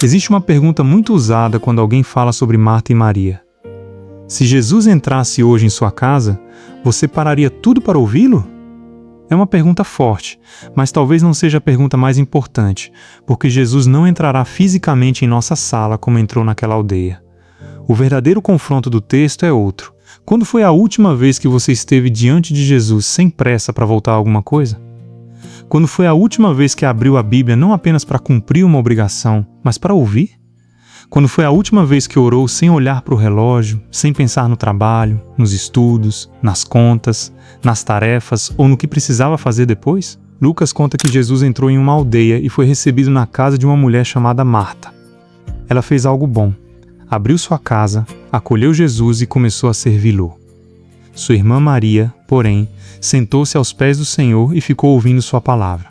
Existe uma pergunta muito usada quando alguém fala sobre Marta e Maria. Se Jesus entrasse hoje em sua casa, você pararia tudo para ouvi-lo? É uma pergunta forte, mas talvez não seja a pergunta mais importante, porque Jesus não entrará fisicamente em nossa sala como entrou naquela aldeia. O verdadeiro confronto do texto é outro. Quando foi a última vez que você esteve diante de Jesus sem pressa para voltar a alguma coisa? Quando foi a última vez que abriu a Bíblia não apenas para cumprir uma obrigação, mas para ouvir? Quando foi a última vez que orou sem olhar para o relógio, sem pensar no trabalho, nos estudos, nas contas, nas tarefas ou no que precisava fazer depois? Lucas conta que Jesus entrou em uma aldeia e foi recebido na casa de uma mulher chamada Marta. Ela fez algo bom. Abriu sua casa, acolheu Jesus e começou a servi-lo. Sua irmã Maria, porém, sentou-se aos pés do Senhor e ficou ouvindo sua palavra.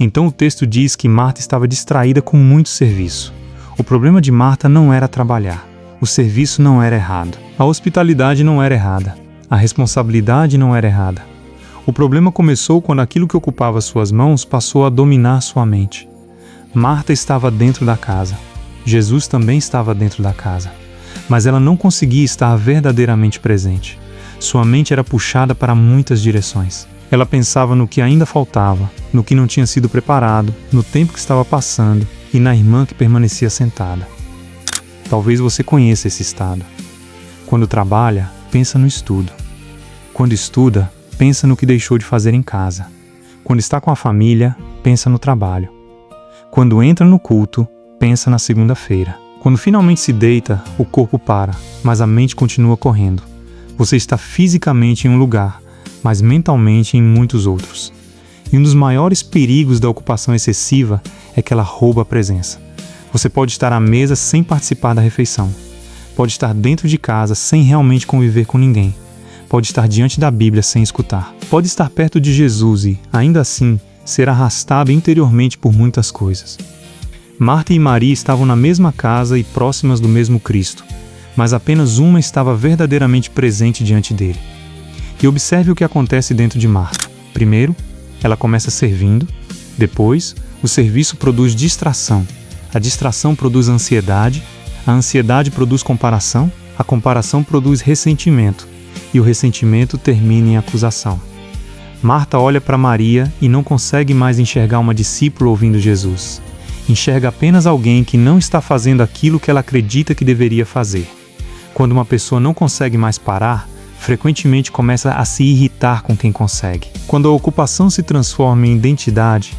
Então o texto diz que Marta estava distraída com muito serviço. O problema de Marta não era trabalhar. O serviço não era errado. A hospitalidade não era errada. A responsabilidade não era errada. O problema começou quando aquilo que ocupava suas mãos passou a dominar sua mente. Marta estava dentro da casa. Jesus também estava dentro da casa. Mas ela não conseguia estar verdadeiramente presente. Sua mente era puxada para muitas direções. Ela pensava no que ainda faltava, no que não tinha sido preparado, no tempo que estava passando e na irmã que permanecia sentada. Talvez você conheça esse estado. Quando trabalha, pensa no estudo. Quando estuda, pensa no que deixou de fazer em casa. Quando está com a família, pensa no trabalho. Quando entra no culto, pensa na segunda-feira. Quando finalmente se deita, o corpo para, mas a mente continua correndo. Você está fisicamente em um lugar, mas mentalmente em muitos outros. E um dos maiores perigos da ocupação excessiva é que ela rouba a presença. Você pode estar à mesa sem participar da refeição. Pode estar dentro de casa sem realmente conviver com ninguém. Pode estar diante da Bíblia sem escutar. Pode estar perto de Jesus e, ainda assim, ser arrastado interiormente por muitas coisas. Marta e Maria estavam na mesma casa e próximas do mesmo Cristo, mas apenas uma estava verdadeiramente presente diante dele. E observe o que acontece dentro de Marta. Primeiro, ela começa servindo. Depois, o serviço produz distração. A distração produz ansiedade. A ansiedade produz comparação. A comparação produz ressentimento. E o ressentimento termina em acusação. Marta olha para Maria e não consegue mais enxergar uma discípula ouvindo Jesus. Enxerga apenas alguém que não está fazendo aquilo que ela acredita que deveria fazer. Quando uma pessoa não consegue mais parar, frequentemente começa a se irritar com quem consegue. Quando a ocupação se transforma em identidade,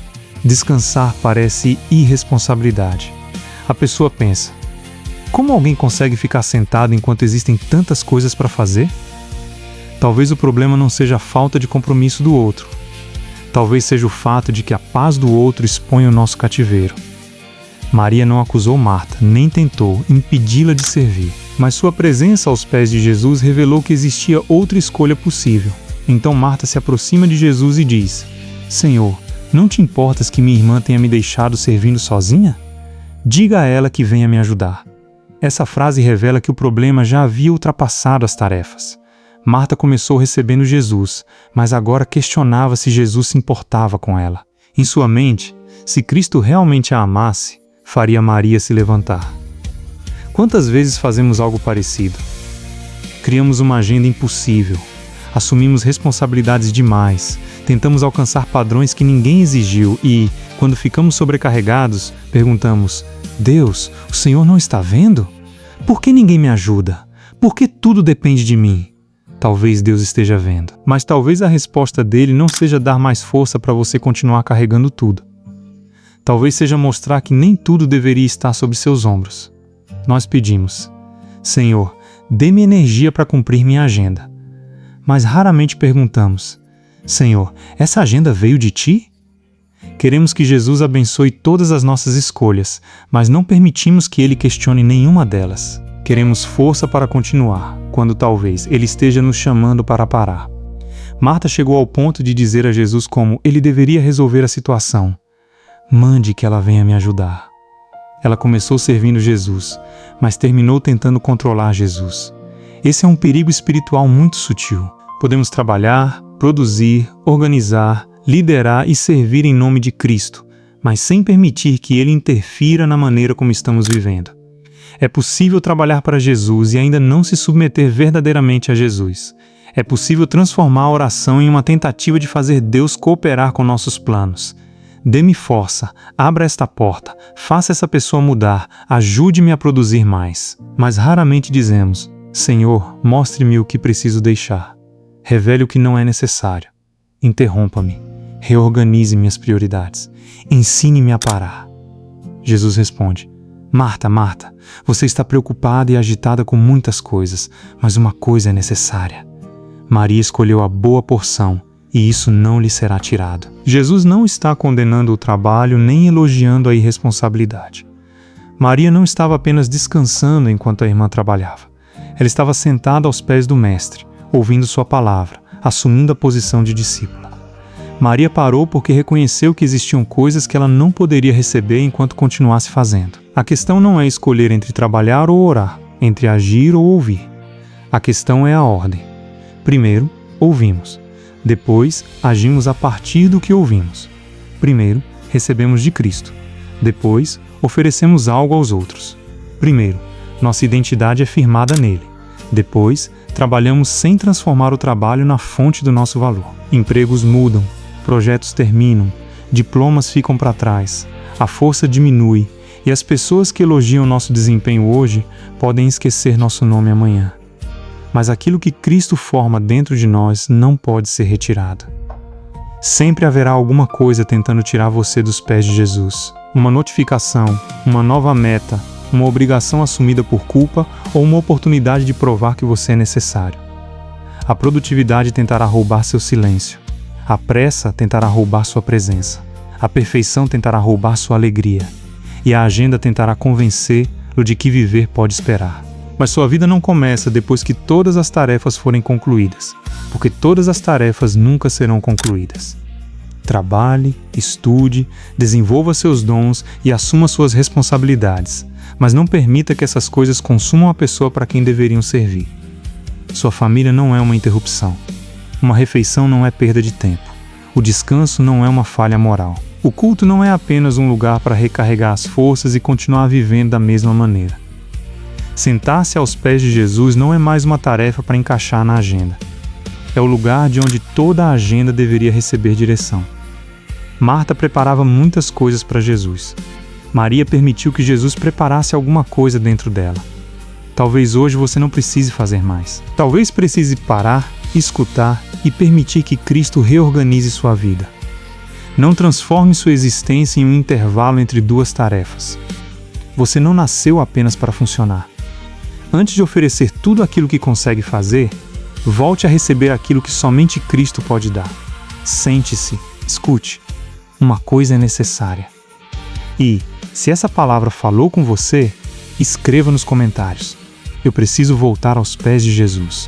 descansar parece irresponsabilidade. A pessoa pensa: como alguém consegue ficar sentado enquanto existem tantas coisas para fazer? Talvez o problema não seja a falta de compromisso do outro. Talvez seja o fato de que a paz do outro expõe o nosso cativeiro. Maria não acusou Marta, nem tentou impedi-la de servir. Mas sua presença aos pés de Jesus revelou que existia outra escolha possível. Então Marta se aproxima de Jesus e diz: Senhor, não te importas que minha irmã tenha me deixado servindo sozinha? Diga a ela que venha me ajudar. Essa frase revela que o problema já havia ultrapassado as tarefas. Marta começou recebendo Jesus, mas agora questionava se Jesus se importava com ela. Em sua mente, se Cristo realmente a amasse, faria Maria se levantar. Quantas vezes fazemos algo parecido? Criamos uma agenda impossível, assumimos responsabilidades demais, tentamos alcançar padrões que ninguém exigiu e, quando ficamos sobrecarregados, perguntamos: Deus, o Senhor não está vendo? Por que ninguém me ajuda? Por que tudo depende de mim? Talvez Deus esteja vendo, mas talvez a resposta dele não seja dar mais força para você continuar carregando tudo. Talvez seja mostrar que nem tudo deveria estar sobre seus ombros. Nós pedimos: Senhor, dê-me energia para cumprir minha agenda. Mas raramente perguntamos: Senhor, essa agenda veio de Ti? Queremos que Jesus abençoe todas as nossas escolhas, mas não permitimos que Ele questione nenhuma delas. Queremos força para continuar, quando talvez Ele esteja nos chamando para parar. Marta chegou ao ponto de dizer a Jesus como Ele deveria resolver a situação. Mande que ela venha me ajudar. Ela começou servindo Jesus, mas terminou tentando controlar Jesus. Esse é um perigo espiritual muito sutil. Podemos trabalhar, produzir, organizar, liderar e servir em nome de Cristo, mas sem permitir que ele interfira na maneira como estamos vivendo. É possível trabalhar para Jesus e ainda não se submeter verdadeiramente a Jesus. É possível transformar a oração em uma tentativa de fazer Deus cooperar com nossos planos. Dê-me força, abra esta porta, faça essa pessoa mudar, ajude-me a produzir mais. Mas raramente dizemos: Senhor, mostre-me o que preciso deixar. Revele o que não é necessário. Interrompa-me. Reorganize minhas prioridades. Ensine-me a parar. Jesus responde: Marta, Marta, você está preocupada e agitada com muitas coisas, mas uma coisa é necessária. Maria escolheu a boa porção, e isso não lhe será tirado. Jesus não está condenando o trabalho nem elogiando a irresponsabilidade. Maria não estava apenas descansando enquanto a irmã trabalhava. Ela estava sentada aos pés do Mestre, ouvindo sua palavra, assumindo a posição de discípula. Maria parou porque reconheceu que existiam coisas que ela não poderia receber enquanto continuasse fazendo. A questão não é escolher entre trabalhar ou orar, entre agir ou ouvir. A questão é a ordem. Primeiro, ouvimos. Depois, agimos a partir do que ouvimos. Primeiro, recebemos de Cristo. Depois, oferecemos algo aos outros. Primeiro, nossa identidade é firmada nele. Depois, trabalhamos sem transformar o trabalho na fonte do nosso valor. Empregos mudam, projetos terminam, diplomas ficam para trás, a força diminui e as pessoas que elogiam nosso desempenho hoje podem esquecer nosso nome amanhã. Mas aquilo que Cristo forma dentro de nós não pode ser retirado. Sempre haverá alguma coisa tentando tirar você dos pés de Jesus. Uma notificação, uma nova meta, uma obrigação assumida por culpa ou uma oportunidade de provar que você é necessário. A produtividade tentará roubar seu silêncio. A pressa tentará roubar sua presença. A perfeição tentará roubar sua alegria. E a agenda tentará convencê-lo de que viver pode esperar. Mas sua vida não começa depois que todas as tarefas forem concluídas, porque todas as tarefas nunca serão concluídas. Trabalhe, estude, desenvolva seus dons e assuma suas responsabilidades, mas não permita que essas coisas consumam a pessoa para quem deveriam servir. Sua família não é uma interrupção. Uma refeição não é perda de tempo. O descanso não é uma falha moral. O culto não é apenas um lugar para recarregar as forças e continuar vivendo da mesma maneira. Sentar-se aos pés de Jesus não é mais uma tarefa para encaixar na agenda. É o lugar de onde toda a agenda deveria receber direção. Marta preparava muitas coisas para Jesus. Maria permitiu que Jesus preparasse alguma coisa dentro dela. Talvez hoje você não precise fazer mais. Talvez precise parar, escutar e permitir que Cristo reorganize sua vida. Não transforme sua existência em um intervalo entre duas tarefas. Você não nasceu apenas para funcionar. Antes de oferecer tudo aquilo que consegue fazer, volte a receber aquilo que somente Cristo pode dar. Sente-se, escute. Uma coisa é necessária. E, se essa palavra falou com você, escreva nos comentários. Eu preciso voltar aos pés de Jesus.